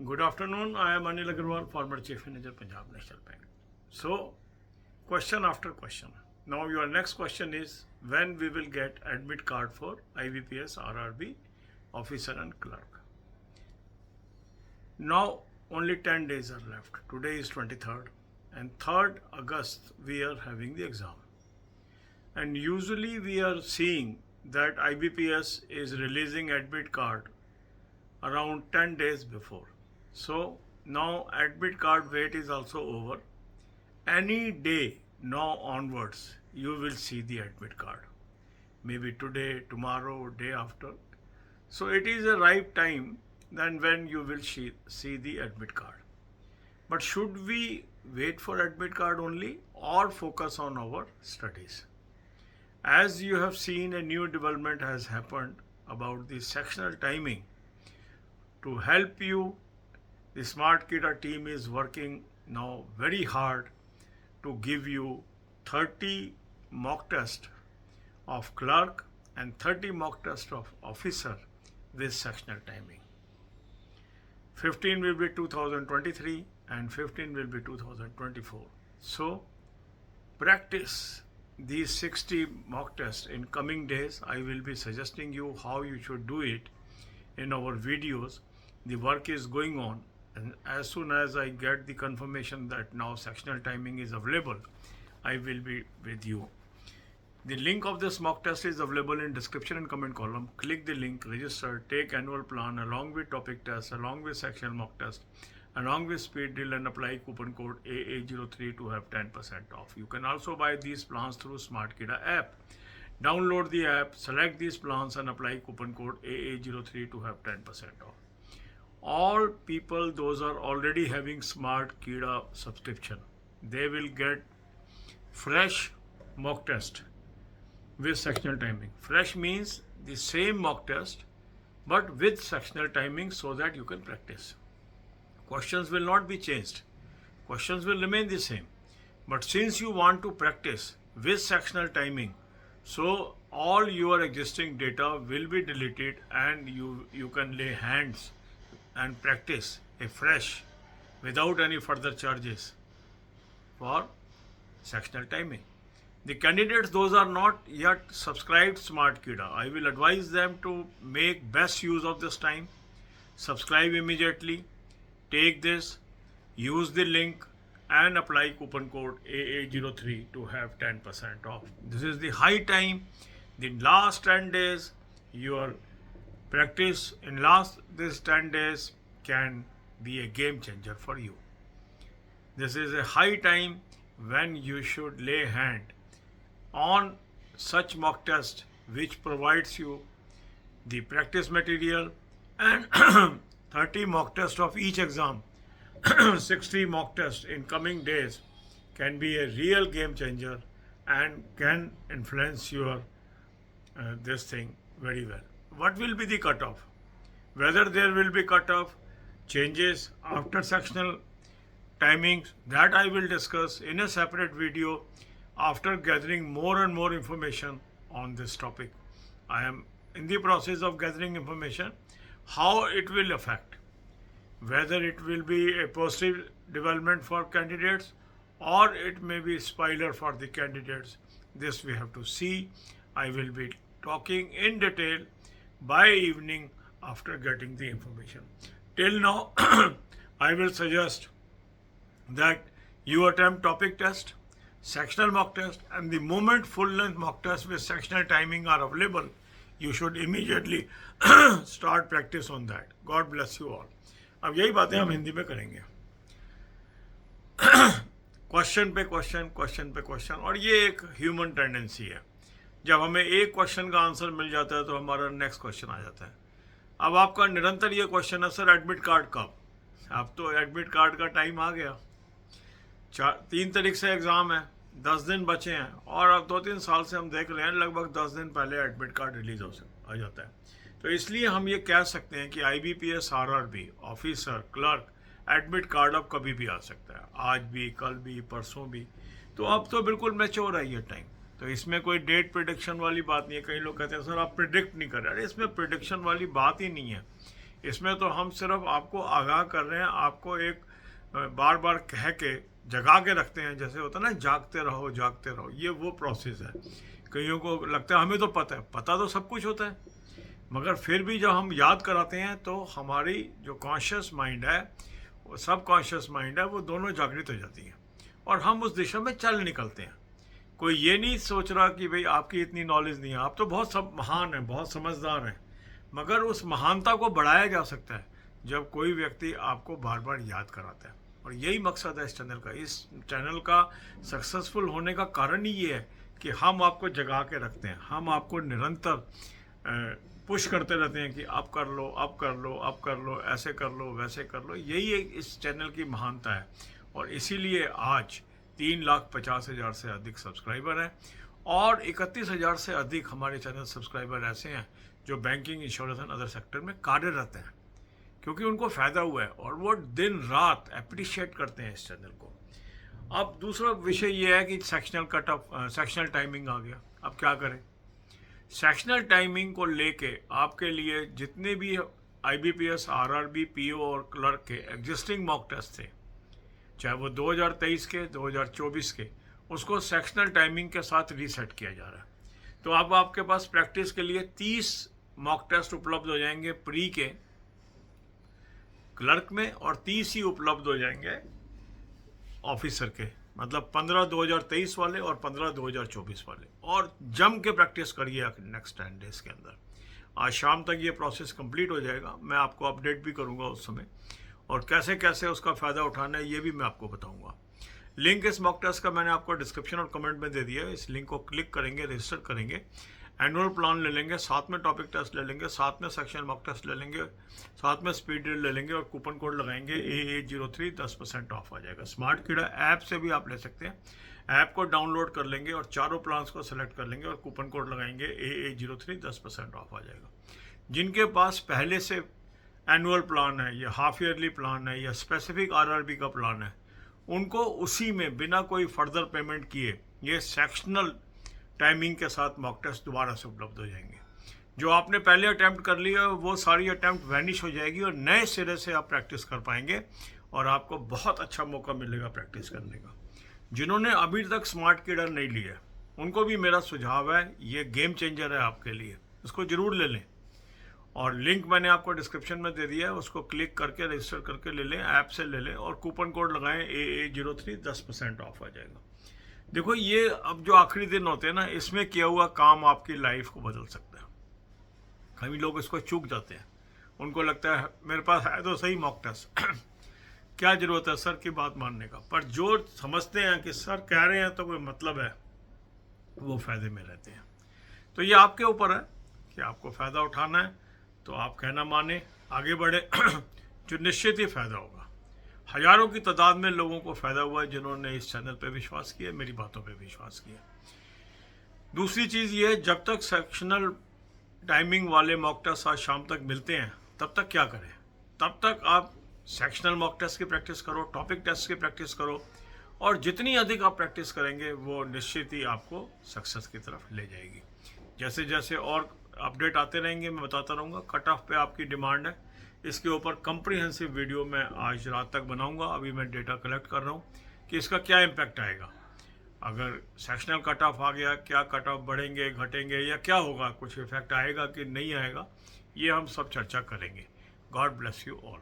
Good afternoon. I am Anil Agarwal, former Chief Manager, Punjab National Bank. So, question after question. Now, your next question is when we will get admit card for IBPS, RRB, officer and clerk. Now, only 10 days are left. Today is 23rd, and 3rd August we are having the exam. And usually we are seeing that IBPS is releasing admit card around 10 days before. So now admit card wait is also over. Any day now onwards you will see the admit card. Maybe today, tomorrow, day after. So it is a ripe time then when you will see the admit card. But should we wait for admit card only or focus on our studies? As you have seen, a new development has happened about the sectional timing. To help you, the Smart Kida team is working now very hard to give you 30 mock tests of clerk and 30 mock tests of officer with sectional timing. 15 will be 2023 and 15 will be 2024. So practice these 60 mock tests in coming days. I will be suggesting you how you should do it in our videos. The work is going on, and as soon as I get the confirmation that now sectional timing is available, I will be with you. The link of this mock test is available in description and comment column. Click the link, register, take annual plan along with topic test, along with sectional mock test, along with speed drill, and apply coupon code AA03 to have 10% off. You can also buy these plans through Smart Kida app. Download the app, select these plans and apply coupon code AA03 to have 10% off. All people those are already having Smart Kida subscription, they will get fresh mock test with sectional timing. Fresh means the same mock test but with sectional timing so that you can practice. Questions will not be changed. Questions will remain the same. But since you want to practice with sectional timing, so all your existing data will be deleted and you can lay hands and practice afresh without any further charges for sectional timing. The candidates, those are not yet subscribed Smart Kida, I will advise them to make best use of this time. Subscribe immediately, take this, use the link and apply coupon code AA03 to have 10% off. This is the high time, the last 10 days, your practice in last this 10 days can be a game changer for you. This is a high time when you should lay hand on such mock test which provides you the practice material and 30 mock test of each exam. 60 mock tests in coming days can be a real game changer and can influence your this thing very well. What will be the cutoff? Whether there will be cutoff changes after sectional timings, that I will discuss in a separate video after gathering more and more information on this topic. I am in the process of gathering information how it will affect, whether it will be a positive development for candidates or it may be spoiler for the candidates. This we have to see. I will be talking in detail by evening after getting the information. Till now, I will suggest that you attempt topic test, sectional mock test, and the moment full length mock test with sectional timing are available, you should immediately start practice on that. God bless you all. अब यही बातें हम हिंदी में करेंगे. Question पे question, और ये एक ह्यूमन टेंडेंसी है. जब हमें एक क्वेश्चन का आंसर मिल जाता है तो हमारा नेक्स्ट क्वेश्चन आ जाता है. अब आपका निरंतर ये क्वेश्चन है, सर एडमिट कार्ड कब? अब तो एडमिट कार्ड का टाइम आ गया. 3 तारीख से एग्ज़ाम है, 10 दिन बचे हैं और अब 2-3 साल से हम देख रहे हैं लगभग 10 दिन पहले एडमिट कार्ड रिलीज आ जाता है. तो इसलिए हम ये कह सकते हैं कि IBPS RRB officer clerk admit card अब कभी भी आ सकता है, आज भी, कल भी, परसों भी. तो अब तो बिल्कुल मैच्योर है ये टाइम. तो इसमें कोई डेट प्रिडिक्शन वाली बात नहीं है. कई लोग कहते हैं सर आप प्रिडिक्ट नहीं कर रहे. अरे इसमें प्रिडिक्शन वाली बात ही नहीं है. इसमें तो हम सिर्फ आपको आगाह कर रहे हैं, आपको एक बार बार कह के जगा के रखते हैं, जैसे होता है ना जागते रहो जागते रहो, ये वो प्रोसेस है। कईयों को लगता है हमें तो पता है, पता तो सब कुछ होता है, मगर फिर भी जब हम याद कराते हैं तो हमारी जो कॉन्शियस माइंड है, वो सब कॉन्शियस माइंड है, वो दोनों जागृत हो जाती हैं और हम उस दिशा में चल निकलते हैं। कोई ये नहीं सोच रहा कि भाई आपकी इतनी नॉलेज नहीं है, आप तो बहुत सब महान हैं, बहुत समझदार हैं, मगर उस महानता को बढ़ाया जा सकता है जब कोई व्यक्ति आपको बार बार याद कराता है। और यही मकसद है इस चैनल का। इस चैनल का सक्सेसफुल होने का कारण ही ये है कि हम आपको जगा के रखते हैं, हम आपको निरंतर पुश करते रहते हैं कि अब कर लो, अब कर लो, अब कर लो, ऐसे कर लो, वैसे कर लो। यही एक इस चैनल की महानता है और इसीलिए आज 3,50,000 से अधिक सब्सक्राइबर हैं और 31,000 से अधिक हमारे चैनल सब्सक्राइबर ऐसे हैं जो banking, insurance and other sector में कार्यरत हैं, क्योंकि उनको फ़ायदा हुआ है और वो दिन रात अप्रिशिएट करते हैं इस चैनल को। अब दूसरा विषय ये है कि sectional cut off, sectional timing आ गया। अब क्या करें? सेक्शनल टाइमिंग को लेके आपके लिए जितने भी IBPS, RRB, PO और क्लर्क के एग्जिस्टिंग मॉक टेस्ट थे, चाहे वो 2023 के, 2024 के, उसको सेक्शनल टाइमिंग के साथ रीसेट किया जा रहा है। तो अब आपके पास प्रैक्टिस के लिए 30 मॉक टेस्ट उपलब्ध हो जाएंगे प्री के क्लर्क में और 30 ही उपलब्ध हो जाएंगे ऑफिसर के, मतलब 15 2023 वाले और 15 2024 वाले। और जम के प्रैक्टिस करिए नेक्स्ट 10 डेज के अंदर। आज शाम तक ये प्रोसेस कंप्लीट हो जाएगा, मैं आपको अपडेट भी करूंगा उस समय, और कैसे कैसे उसका फ़ायदा उठाना है ये भी मैं आपको बताऊंगा। लिंक इस मॉक टेस्ट का मैंने आपको डिस्क्रिप्शन और कमेंट में दे दिया है। इस लिंक को क्लिक करेंगे, रजिस्टर करेंगे, एनुअल प्लान ले लेंगे, साथ में टॉपिक टेस्ट ले लेंगे, साथ में सेक्शन मॉक टेस्ट ले लेंगे, साथ में स्पीड ड्रिल ले लेंगे और कूपन कोड लगाएंगे AA03, 10% ऑफ आ जाएगा। स्मार्ट कीड़ा ऐप से भी आप ले सकते हैं, ऐप को डाउनलोड कर लेंगे और चारों प्लान्स को सेलेक्ट कर लेंगे और कूपन कोड लगाएंगे AA03, 10% ऑफ आ जाएगा। जिनके पास पहले से एनुअल प्लान है या हाफ ईयरली प्लान है या स्पेसिफिक RRB का प्लान है, उनको उसी में बिना कोई फर्दर पेमेंट किए ये सेक्शनल टाइमिंग के साथ मॉक टेस्ट दोबारा से उपलब्ध हो जाएंगे। जो आपने पहले अटैम्प्ट कर लिया वो सारी अटैम्प्ट वैनिश हो जाएगी और नए सिरे से आप प्रैक्टिस कर पाएंगे और आपको बहुत अच्छा मौका मिलेगा प्रैक्टिस करने का। जिन्होंने अभी तक स्मार्ट कीड़ा नहीं लिया उनको भी मेरा सुझाव है, ये गेम चेंजर है आपके लिए, इसको ज़रूर ले लें। और लिंक मैंने आपको डिस्क्रिप्शन में दे दिया है, उसको क्लिक करके रजिस्टर करके ले लें, ऐप से ले लें और कूपन कोड लगाएं AA03, 10% ऑफ आ जाएगा। देखो ये अब जो आखिरी दिन होते हैं ना, इसमें किया हुआ काम आपकी लाइफ को बदल सकता है। कई लोग इसको चूक जाते हैं, उनको लगता है मेरे पास है तो सही मॉक टेस्ट क्या ज़रूरत है सर की बात मानने का। पर जो समझते हैं कि सर कह रहे हैं तो कोई मतलब है, वो फ़ायदे में रहते हैं। तो ये आपके ऊपर है कि आपको फ़ायदा उठाना है, तो आप कहना माने, आगे बढ़े जो निश्चित ही फ़ायदा होगा। हज़ारों की तादाद में लोगों को फ़ायदा हुआ है जिन्होंने इस चैनल पे विश्वास किया, मेरी बातों पे विश्वास किया। दूसरी चीज़ ये है, जब तक सेक्शनल टाइमिंग वाले मॉक टेस्ट आज शाम तक मिलते हैं, तब तक क्या करें? तब तक आप सेक्शनल मॉक टेस्ट की प्रैक्टिस करो, टॉपिक टेस्ट की प्रैक्टिस करो, और जितनी अधिक आप प्रैक्टिस करेंगे वो निश्चित ही आपको सक्सेस की तरफ ले जाएगी। जैसे जैसे और अपडेट आते रहेंगे मैं बताता रहूँगा। कट ऑफ पे आपकी डिमांड है, इसके ऊपर कम्प्रीहेंसिव वीडियो मैं आज रात तक बनाऊंगा। अभी मैं डेटा कलेक्ट कर रहा हूँ कि इसका क्या इम्पैक्ट आएगा। अगर सेक्शनल कट ऑफ आ गया, क्या कट ऑफ बढ़ेंगे, घटेंगे या क्या होगा, कुछ इफेक्ट आएगा कि नहीं आएगा, ये हम सब चर्चा करेंगे। God bless you all.